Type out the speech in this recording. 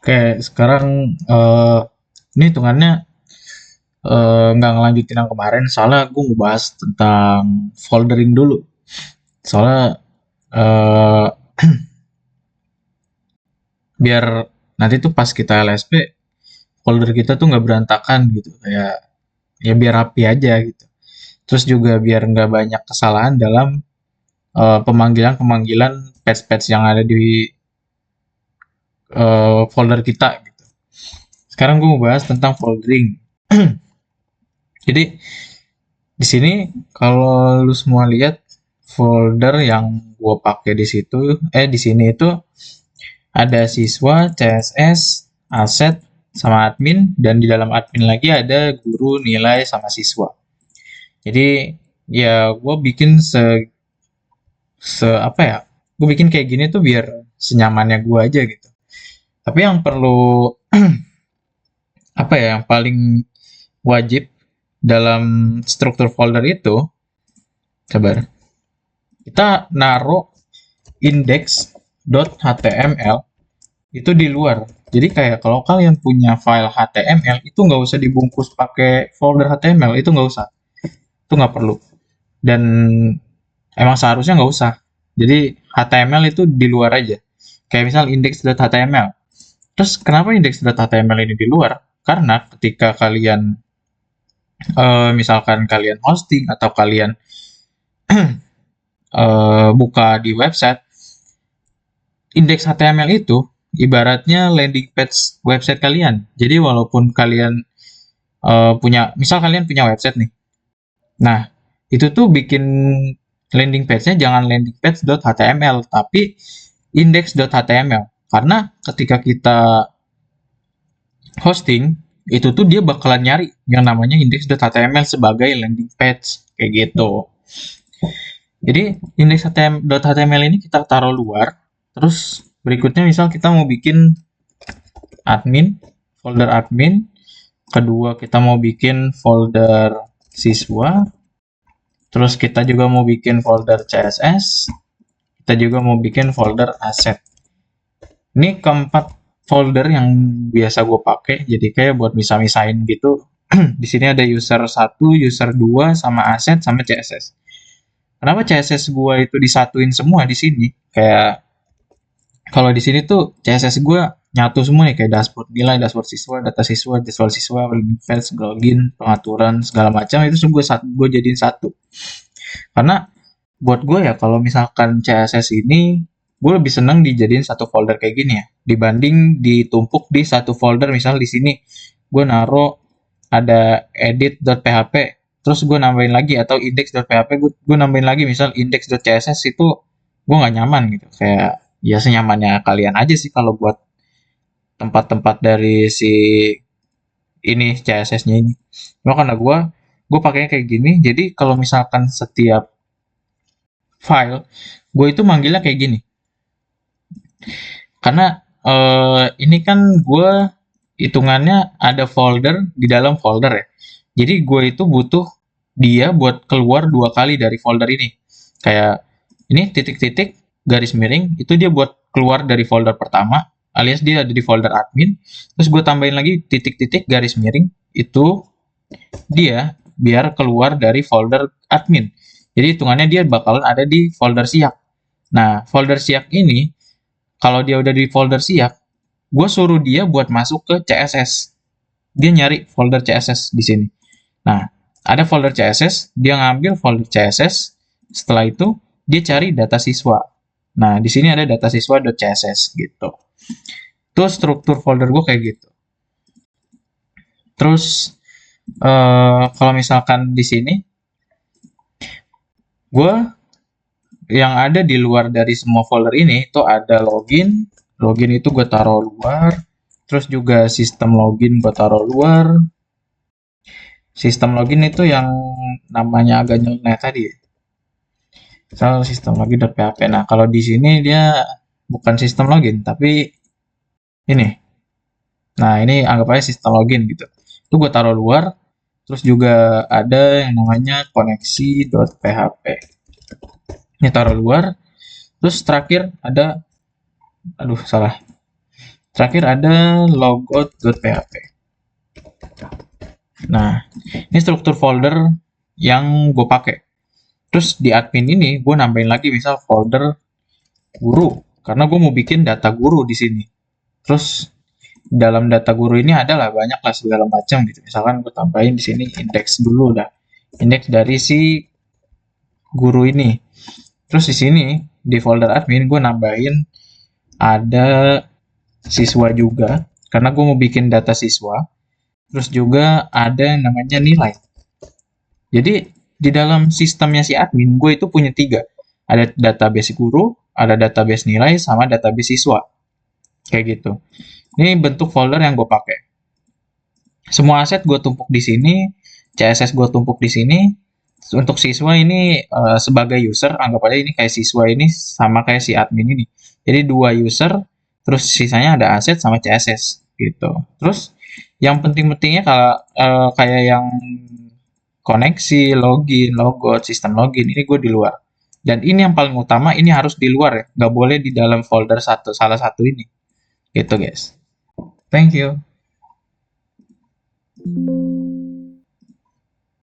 Oke, sekarang ini hitungannya nggak ngelanjutin yang kemarin, soalnya gue mau bahas tentang foldering dulu. Soalnya eh, biar nanti tuh pas kita LSP, folder kita tuh nggak berantakan gitu. Kayak ya biar rapi aja gitu. Terus juga biar nggak banyak kesalahan dalam pemanggilan-pemanggilan patch-patch yang ada di folder kita gitu. Sekarang gue mau bahas tentang foldering. Jadi di sini kalau lu semua lihat folder yang gue pakai di situ, di sini itu ada siswa, CSS, aset, sama admin, dan di dalam admin lagi ada guru, nilai, sama siswa. Jadi ya gue bikin se apa ya? Gue bikin kayak gini tuh biar senyamannya gue aja gitu. Tapi yang perlu apa ya? Yang paling wajib dalam struktur folder itu, sabar. Kita naruh index.html itu di luar. Jadi kayak kalau kalian punya file HTML itu nggak usah dibungkus pakai folder HTML, itu nggak usah, itu nggak perlu. Dan emang seharusnya nggak usah. Jadi HTML itu di luar aja. Kayak misal index.html. Terus kenapa index.html ini di luar? Karena ketika kalian misalkan kalian hosting atau kalian buka di website, indeks HTML itu ibaratnya landing page website kalian. Jadi walaupun kalian misal kalian punya website nih. Nah, itu tuh bikin landing page-nya jangan landing page.html, tapi index.html. Karena ketika kita hosting, itu tuh dia bakalan nyari yang namanya index.html sebagai landing page, kayak gitu. Jadi index.html ini kita taruh luar, terus berikutnya misal kita mau bikin admin, folder admin, kedua kita mau bikin folder siswa, terus kita juga mau bikin folder CSS, kita juga mau bikin folder aset. Ini keempat folder yang biasa gue pakai, jadi kayak buat misah-misahin gitu. Di sini ada user 1, user 2, sama aset, sama CSS. Kenapa CSS gue itu disatuin semua di sini? Kayak kalau di sini tuh CSS gue nyatu semua nih, kayak dashboard nilai, dashboard siswa, data siswa, jadwal siswa, file, login, pengaturan, segala macam itu semua gue jadiin satu. Karena buat gue ya kalau misalkan CSS ini gue lebih seneng dijadiin satu folder kayak gini ya dibanding ditumpuk di satu folder. Misal di sini gue naruh ada edit.php terus gue nambahin lagi, atau index.php gue nambahin lagi misal index.css, itu gue nggak nyaman gitu. Kayak ya senyamannya kalian aja sih kalau buat tempat-tempat dari si ini CSS-nya ini. Cuma karena gue pakainya kayak gini, jadi kalau misalkan setiap file gue itu manggilnya kayak gini. Karena ini kan gue hitungannya ada folder di dalam folder ya. Jadi gue itu butuh dia buat keluar dua kali dari folder ini. Kayak ini titik-titik garis miring itu dia buat keluar dari folder pertama, alias dia ada di folder admin. Terus gue tambahin lagi titik-titik garis miring itu dia biar keluar dari folder admin. Jadi hitungannya dia bakalan ada di folder siap. Nah, folder siap ini kalau dia udah di folder siap, gue suruh dia buat masuk ke CSS. Dia nyari folder CSS di sini. Nah, ada folder CSS, dia ngambil folder CSS. Setelah itu, dia cari data siswa. Nah, di sini ada data siswa.css gitu. Itu struktur folder gue kayak gitu. Terus, kalau misalkan di sini, gue yang ada di luar dari semua folder ini itu ada login. Login itu gue taruh luar. Terus juga sistem login gue taruh luar. Sistem login itu yang namanya agak nyeleneh tadi ya. Misal sistem login.php. Nah, kalau di sini dia bukan sistem login, tapi ini. Nah, ini anggap aja sistem login gitu. Itu gue taruh luar. Terus juga ada yang namanya koneksi.php. Ini taruh luar. Terus terakhir ada, aduh salah. Terakhir ada logout.php. Nah, ini struktur folder yang gue pakai. Terus di admin ini gue nambahin lagi misal folder guru, karena gue mau bikin data guru di sini. Terus dalam data guru ini adalah banyak lah segala macam gitu. Misalkan gue tambahin di sini indeks dulu dah, indeks dari si guru ini. Terus di sini di folder admin gue nambahin ada siswa juga, karena gue mau bikin data siswa. Terus juga ada yang namanya nilai. Jadi di dalam sistemnya si admin, gue itu punya tiga. Ada database guru, ada database nilai, sama database siswa. Kayak gitu. Ini bentuk folder yang gue pakai. Semua aset gue tumpuk di sini, CSS gue tumpuk di sini. Untuk siswa ini sebagai user, anggap aja ini kayak siswa ini sama kayak si admin ini. Jadi dua user, terus sisanya ada aset sama CSS gitu. Terus yang penting-pentingnya kalau kayak yang koneksi, login, logout, sistem login, ini gue di luar. Dan ini yang paling utama, ini harus di luar ya. Nggak boleh di dalam folder salah satu ini. Gitu guys. Thank you.